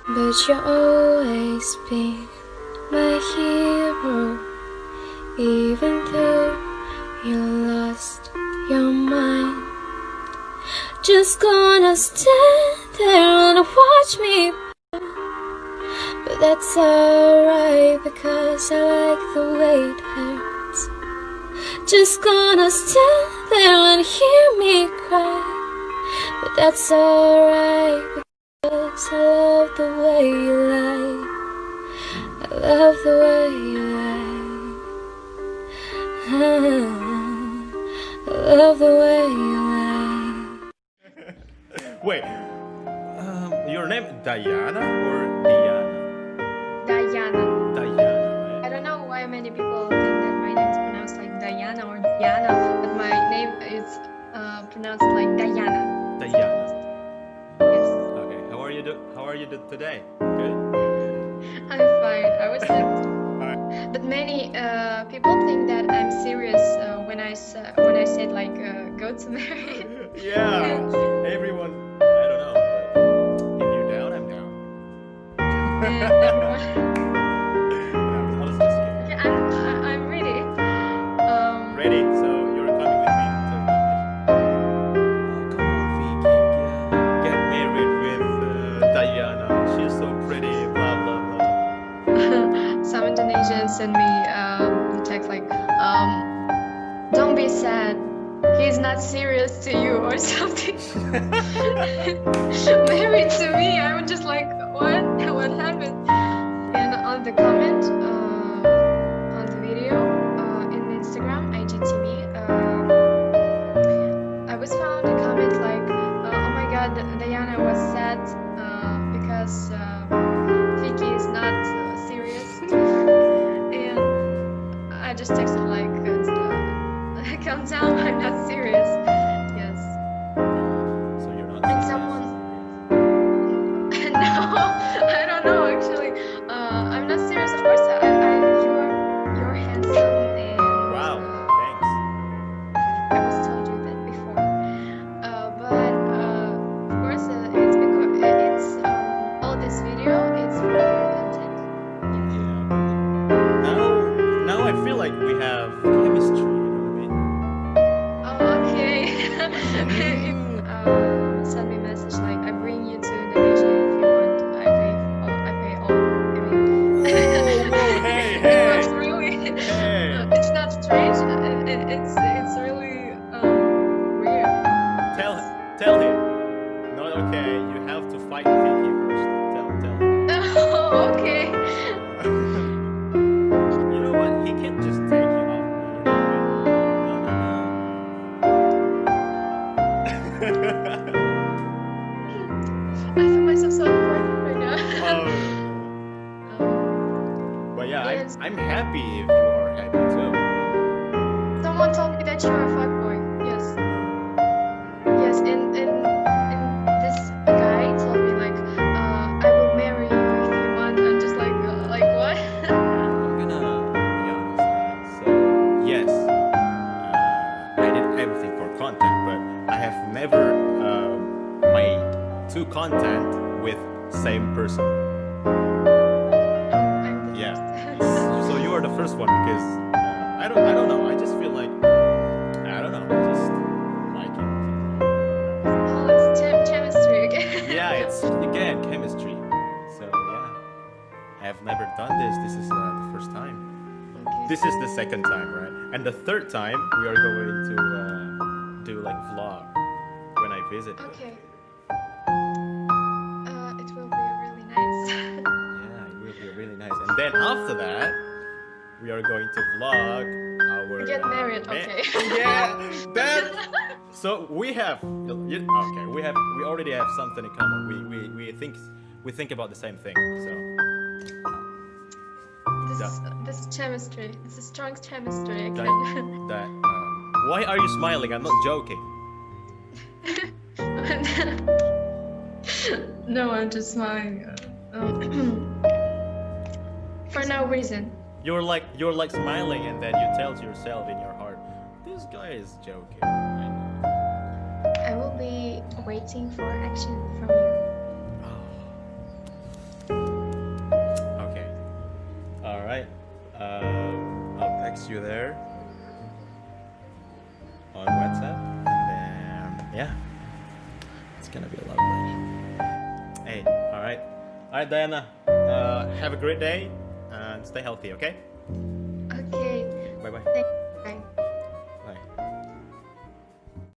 But you'll always be my hero, even though you lost your mind. Just gonna stand there and watch me, but that's alright because I like the way it hurts. Just gonna stand there and hear me cry, but that's alright because I love the way you lie. I love the way you lie. I love the way you lie. Wait, your name Dayana or Diana? Dayana. Dayana, I right? don't know why many people think that my name is pronounced like Dayana or Diana, but my name is pronounced like Dayana. Dayana. Yes, Okay, how are you today? Good? I'm fine. I was like, but many people think that I'm serious when I said like go to marry. Yeah, everyone, I don't know, but if you're down, I'm down. Everyone. I was just kidding. Okay, I'm ready. Ready? So you're coming with me to the Oh, come on, Fiki. Yeah. Get married with Dayana. She's so pretty, blah, blah, blah. Some Indonesians send me the text like, don't be sad. He's not serious to you or something. Married to me, I was just like, what? What happened? And on the comment on the video in Instagram, IGTV, I was found a comment like, oh my god, Diana was sad because Fiki is not serious. And I just texted like, calm down, I'm not serious. Yes. So you're not And serious? someone, no, I don't know actually. I'm not serious, of course. You're handsome and Wow, thanks. I was told you that before. But of course, it's because it's all this video. It's for your content. Yes. Yeah. Now I feel like we have chemistry, you know what I mean? Oh, okay. Send me a message like I bring you to Indonesia if you want. I pay all. I mean, Hey, it's hey, really, hey. it's not strange. It's really weird. Tell him. Not okay. You have to fight Fiki first. Tell him. Oh, okay. You know what? He can't just take you off me. You know what I mean? No. I feel myself so important right now. But yeah, Yes. I'm happy if you are happy too. Someone told me that you're a fuckboy. Yes. Yes, and this guy told me like, I will marry you if you want. I'm just like what? I'm gonna be honest. So yes, I did everything for content, but I have never made two content with same person. I'm the Yeah. first. So you are the first one because I don't know. I just feel like I don't know. I just like it. Oh, it's chemistry again. Yeah, it's again chemistry. So yeah, I have never done this. This is the first time. Okay. This is the second time, right? And the third time we are going to do like vlog when I visit. you. Okay. It will be really nice. Yeah, it will be really nice. And then after that, we are going to vlog our Get married, ma- okay. Yeah, that. So we have okay. We already have something in common. We think about the same thing. So This is chemistry. This is strong chemistry that again. that. Why are you smiling? I'm not joking. No, I'm just smiling. For no reason. You're like smiling, and then you tell yourself in your heart, this guy is joking. I know. I will be waiting for action from you. text you there on WhatsApp, and then yeah, it's gonna be lovely. Hey, all right, Diana. Have a great day and stay healthy. Okay. Okay. Bye bye. Thank